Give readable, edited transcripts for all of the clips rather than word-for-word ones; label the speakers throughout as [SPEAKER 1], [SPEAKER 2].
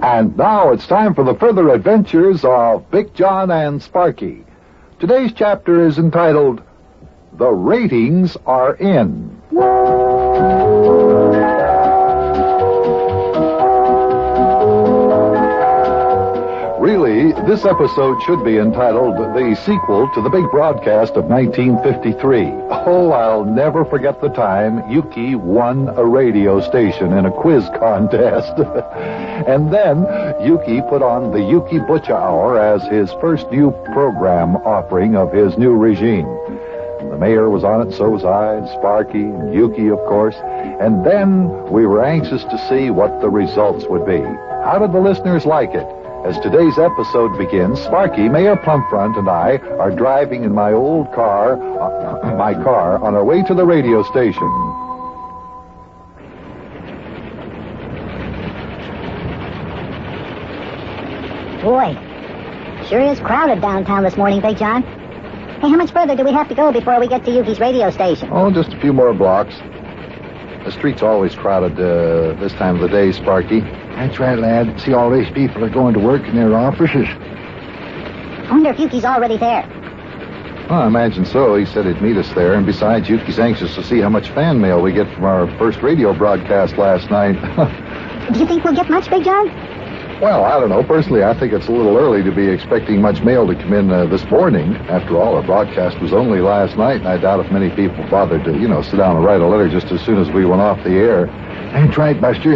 [SPEAKER 1] And now it's time for the further adventures of Big Jon and Sparkie. Today's chapter is entitled, The Ratings Are In. Really, this episode should be entitled The Sequel to the Big Broadcast of 1953. Oh, I'll never forget the time Yuki won a radio station in a quiz contest. And then Yuki put on the Yuki Butcha Hour as his first new program offering of his new regime. The mayor was on it, so was I, and Sparkie, and Yuki, of course. And then we were anxious to see what the results would be. How did the listeners like it? As today's episode begins, Sparkie, Mayor Plumpfront, and I are driving in my old car, on our way to the radio station.
[SPEAKER 2] Boy, sure is crowded downtown this morning, Big Jon. Hey, how much further do we have to go before we get to Yuki's radio station?
[SPEAKER 1] Oh, just a few more blocks. The street's always crowded this time of the day, Sparkie.
[SPEAKER 3] That's right, lad. See, all these people are going to work in their offices.
[SPEAKER 2] I wonder if Yuki's already there.
[SPEAKER 1] Well, I imagine so. He said he'd meet us there. And besides, Yuki's anxious to see how much fan mail we get from our first radio broadcast last night.
[SPEAKER 2] Do you think we'll get much, Big Jon?
[SPEAKER 1] Well, I don't know. Personally, I think it's a little early to be expecting much mail to come in this morning. After all, our broadcast was only last night, and I doubt if many people bothered to, sit down and write a letter just as soon as we went off the air.
[SPEAKER 3] That's right, Buster.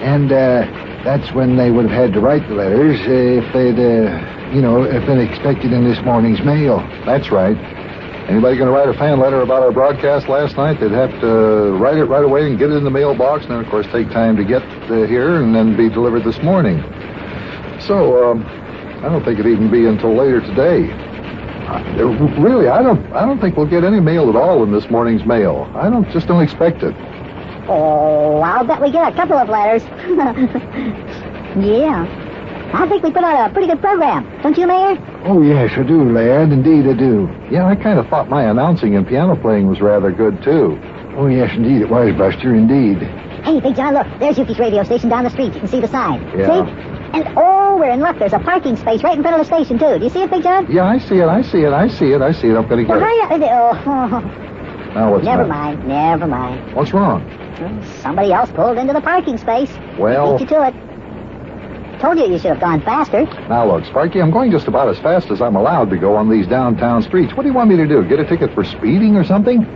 [SPEAKER 3] And that's when they would have had to write the letters if they'd, if been expected in this morning's mail.
[SPEAKER 1] That's right. Anybody going to write a fan letter about our broadcast last night, they'd have to write it right away and get it in the mailbox, and then, of course, take time to get here and then be delivered this morning. So, I don't think it'd even be until later today. Really, I don't think we'll get any mail at all in this morning's mail. I don't expect it.
[SPEAKER 2] Oh, I'll bet we get a couple of letters. Yeah. I think we put out a pretty good program. Don't you, Mayor?
[SPEAKER 3] Oh, yes, I do, lad. Indeed, I do.
[SPEAKER 1] Yeah, I kind of thought my announcing and piano playing was rather good, too.
[SPEAKER 3] Oh, yes, indeed, it was, Buster, indeed.
[SPEAKER 2] Hey, Big Jon, look. There's Yuki's radio station down the street. You can see the sign.
[SPEAKER 1] Yeah.
[SPEAKER 2] See? And, we're in luck. There's a parking space right in front of the station, too. Do you see it, Big Jon?
[SPEAKER 1] Yeah, I see it. I'm going to get it. Now, what's
[SPEAKER 2] Never mind.
[SPEAKER 1] What's wrong?
[SPEAKER 2] Somebody else pulled into the parking space.
[SPEAKER 1] Well...
[SPEAKER 2] Beat you to it. Told you should have gone faster.
[SPEAKER 1] Now, look, Sparkie, I'm going just about as fast as I'm allowed to go on these downtown streets. What do you want me to do? Get a ticket for speeding or something?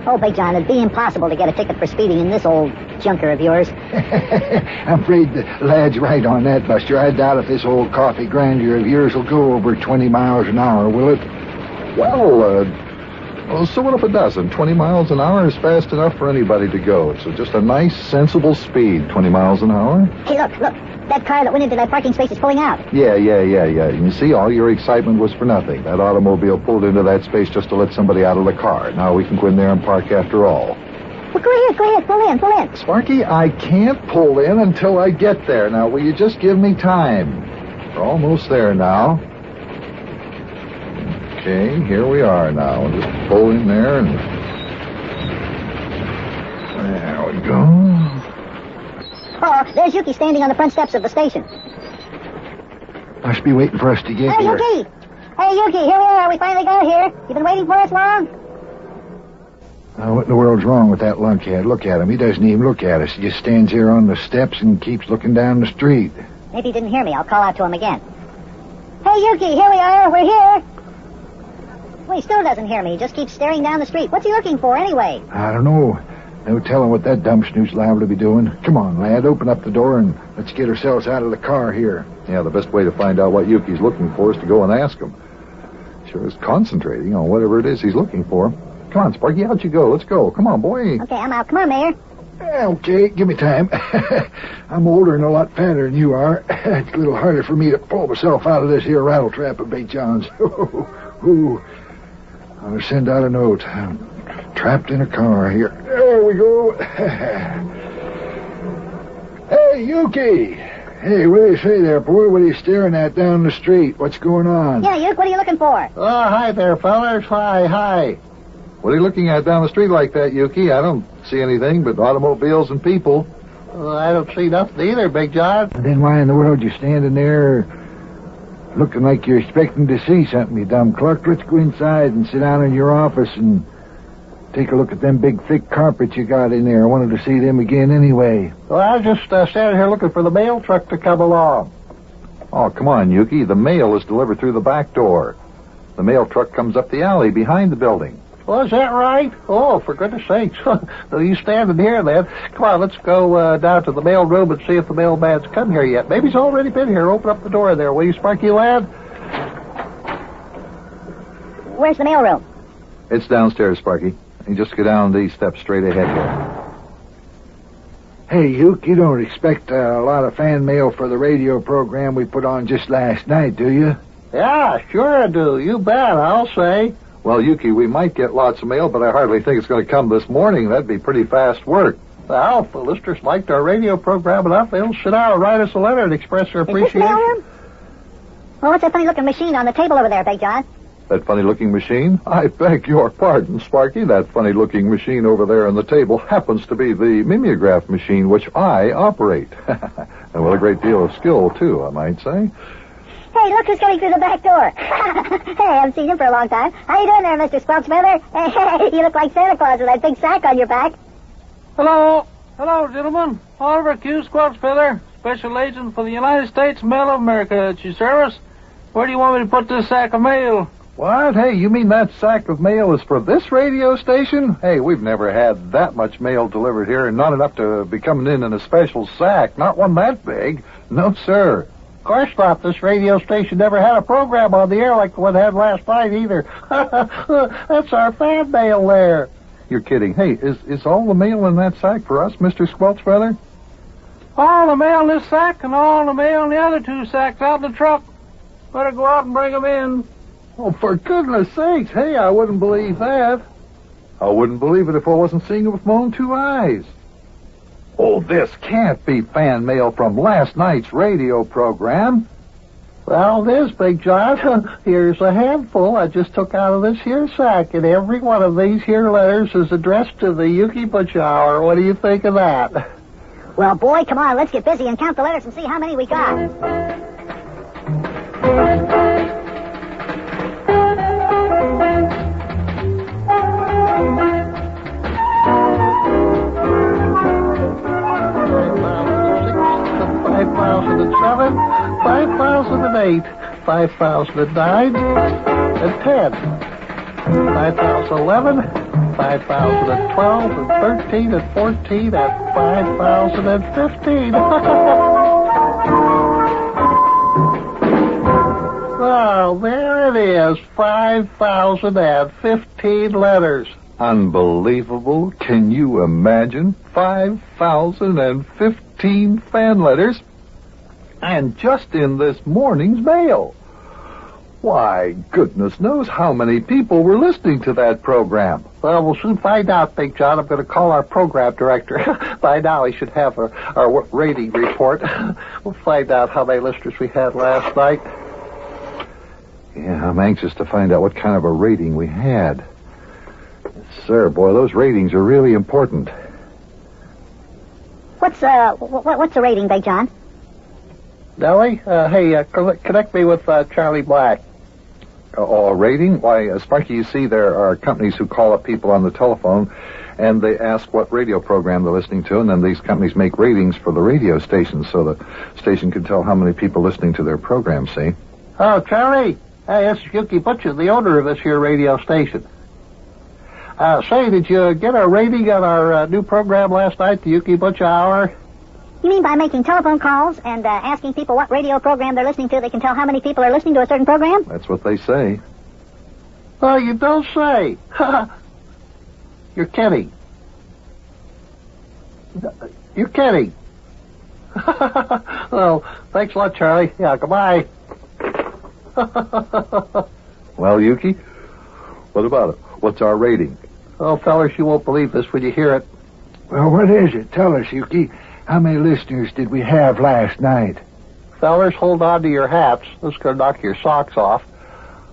[SPEAKER 2] Oh, Big Jon, it'd be impossible to get a ticket for speeding in this old junker of yours.
[SPEAKER 3] I'm afraid the lad's right on that, Buster. I doubt if this old coffee grandeur of yours will go over 20 miles an hour, will it?
[SPEAKER 1] Well, so what if it doesn't? 20 miles an hour is fast enough for anybody to go. So just a nice, sensible speed, 20 miles an hour.
[SPEAKER 2] Hey, look. That car that went into that parking space is pulling out.
[SPEAKER 1] Yeah. You see, all your excitement was for nothing. That automobile pulled into that space just to let somebody out of the car. Now we can go in there and park after all.
[SPEAKER 2] Well, go ahead. Pull in.
[SPEAKER 1] Sparkie, I can't pull in until I get there. Now, will you just give me time? We're almost there now. Okay, here we are now. We'll just pull in there and... There we go.
[SPEAKER 2] Oh, there's Yuki standing on the front steps of the station.
[SPEAKER 3] Must be waiting for us to get
[SPEAKER 2] here.
[SPEAKER 3] Yuki!
[SPEAKER 2] Hey, Yuki, here we are. We finally got here. You been waiting for us long?
[SPEAKER 3] Now, what in the world's wrong with that lunkhead? Look at him. He doesn't even look at us. He just stands here on the steps and keeps looking down the street.
[SPEAKER 2] Maybe he didn't hear me. I'll call out to him again. Hey, Yuki, here we are. We're here. Well, he still doesn't hear me. He just keeps staring down the street. What's he looking for, anyway?
[SPEAKER 3] I don't know. No telling what that dumb snoot's liable to be doing. Come on, lad, open up the door and let's get ourselves out of the car here.
[SPEAKER 1] Yeah, the best way to find out what Yuki's looking for is to go and ask him. Sure is concentrating on whatever it is he's looking for. Come on, Sparkie, out you go. Let's go. Come on, boy.
[SPEAKER 2] Okay, I'm out. Come on, Mayor.
[SPEAKER 3] Okay, give me time. I'm older and a lot fatter than you are. It's a little harder for me to pull myself out of this here rattle trap of Big Jon's. I'll send out a note. I'm trapped in a car here. There we go. Hey, Yuki! Hey, what do you say there, boy? What are you staring at down the street? What's going on?
[SPEAKER 2] Yeah, Yuki, what are you looking for?
[SPEAKER 4] Oh, hi there, fellas. Hi.
[SPEAKER 1] What are you looking at down the street like that, Yuki? I don't see anything but automobiles and people.
[SPEAKER 4] I don't see nothing either, Big John.
[SPEAKER 3] And then why in the world you standing there looking like you're expecting to see something, you dumb clerk? Let's go inside and sit down in your office and take a look at them big, thick carpets you got in there. I wanted to see them again anyway.
[SPEAKER 4] Well, I was just standing here looking for the mail truck to come along.
[SPEAKER 1] Oh, come on, Yuki. The mail is delivered through the back door. The mail truck comes up the alley behind the building.
[SPEAKER 4] Well, is that right? Oh, for goodness sakes. You standing here, then. Come on, let's go down to the mail room and see if the mailman's come here yet. Maybe he's already been here. Open up the door there, will you, Sparky lad?
[SPEAKER 2] Where's the mail room?
[SPEAKER 1] It's downstairs, Sparky. You just go down these steps straight ahead here.
[SPEAKER 3] Hey, Hugh, you don't expect a lot of fan mail for the radio program we put on just last night, do you?
[SPEAKER 4] Yeah, sure I do. You bet, I'll say.
[SPEAKER 1] Well, Yuki, we might get lots of mail, but I hardly think it's going to come this morning. That'd be pretty fast work.
[SPEAKER 4] Well, if the listeners liked our radio program enough, they'll sit down and write us a letter and express their
[SPEAKER 2] Is this the
[SPEAKER 4] appreciation.
[SPEAKER 2] mail room? Well, what's that funny-looking machine on the table over there, Big John?
[SPEAKER 1] That funny-looking machine? I beg your pardon, Sparky. That funny-looking machine over there on the table happens to be the mimeograph machine which I operate. And with a great deal of skill, too, I might say.
[SPEAKER 2] Hey, look who's coming through the back door. Hey, I haven't seen him for a long time. How you doing there, Mr. Squelch Feather? Hey, you look like Santa Claus with that big sack on your back.
[SPEAKER 5] Hello. Hello, gentlemen. Oliver Q. Squelch Feather, Special Agent for the United States Mail of America at your service. Where do you want me to put this sack of mail?
[SPEAKER 1] What? Hey, you mean that sack of mail is for this radio station? Hey, we've never had that much mail delivered here, and not enough to be coming in a special sack. Not one that big. No, sir.
[SPEAKER 4] Of course not. This radio station never had a program on the air like the one had last night either. That's our fan mail there.
[SPEAKER 1] You're kidding. Hey, is all the mail in that sack for us, Mr. Squelch Feather?
[SPEAKER 5] All the mail in this sack and all the mail in the other two sacks out in the truck. Better go out and bring them in.
[SPEAKER 1] Oh, for goodness sakes. Hey, I wouldn't believe that. I wouldn't believe it if I wasn't seeing it with my own two eyes. Oh, this can't be fan mail from last night's radio program.
[SPEAKER 4] Well, it is, Big John. Here's a handful I just took out of this here sack, and every one of these here letters is addressed to the Yuki Butch Hour. What do you think of that?
[SPEAKER 2] Well, boy, come on, let's get busy and count the letters and see how many we got.
[SPEAKER 4] $5,007, 5,008, 5,009, and 10. 5,011, 5,012, and 13, and 14, and 5,015. Well, there it is, 5,015 letters.
[SPEAKER 1] Unbelievable. Can you imagine? 5,015 fan letters. And just in this morning's mail. Why, goodness knows how many people were listening to that program.
[SPEAKER 4] Well, we'll soon find out, Big John. I'm going to call our program director. By now, he should have our rating report. We'll find out how many listeners we had last night.
[SPEAKER 1] Yeah, I'm anxious to find out what kind of a rating we had. Yes, sir, boy, those ratings are really important.
[SPEAKER 2] What's the rating, Big John?
[SPEAKER 4] Nellie, hey, connect me with Charlie Black.
[SPEAKER 1] A rating? Why, Sparky, you see, there are companies who call up people on the telephone, and they ask what radio program they're listening to, and then these companies make ratings for the radio stations, so the station can tell how many people listening to their program, see?
[SPEAKER 4] Oh, Charlie. Hey, this is Yuki Butcher, the owner of this here radio station. Say, did you get a rating on our new program last night, the Yuki Butcher Hour?
[SPEAKER 2] You mean by making telephone calls and asking people what radio program they're listening to, they can tell how many people are listening to a certain program?
[SPEAKER 1] That's what they say.
[SPEAKER 4] Oh, you don't say. You're kidding. You're kidding. Well, thanks a lot, Charlie. Yeah, goodbye.
[SPEAKER 1] Well, Yuki, what about it? What's our rating?
[SPEAKER 4] Oh, fellers, you won't believe this when you hear it.
[SPEAKER 3] Well, what is it? Tell us, Yuki. How many listeners did we have last night?
[SPEAKER 4] Fellers, hold on to your hats. This is going to knock your socks off.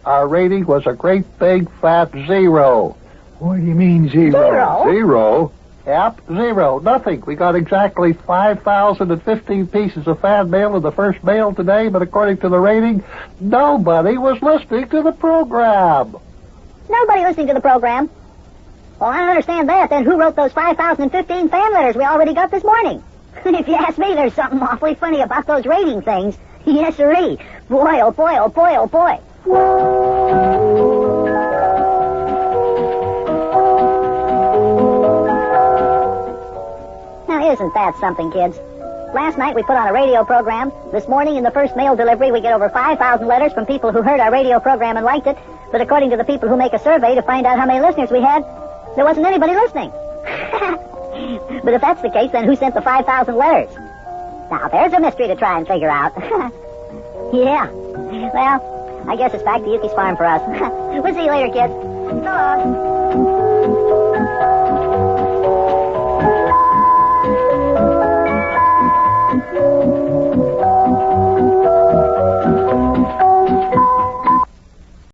[SPEAKER 4] Our rating was a great big fat 0.
[SPEAKER 3] What do you mean, 0?
[SPEAKER 2] Zero?
[SPEAKER 1] Zero?
[SPEAKER 4] Yep, 0. Nothing. We got exactly 5,015 pieces of fan mail in the first mail today, but according to the rating, nobody was listening to the program.
[SPEAKER 2] Nobody listening to the program? Well, I don't understand that. Then who wrote those 5,015 fan letters we already got this morning? If you ask me, there's something awfully funny about those rating things. Yes, sirree. Boy, oh boy, oh boy, oh boy. Now, isn't that something, kids? Last night we put on a radio program. This morning in the first mail delivery we get over 5,000 letters from people who heard our radio program and liked it. But according to the people who make a survey to find out how many listeners we had, there wasn't anybody listening. But if that's the case, then who sent the 5,000 letters? Now, there's a mystery to try and figure out. Yeah. Well, I guess it's back to Yuki's farm for us. We'll see you later, kids. So long.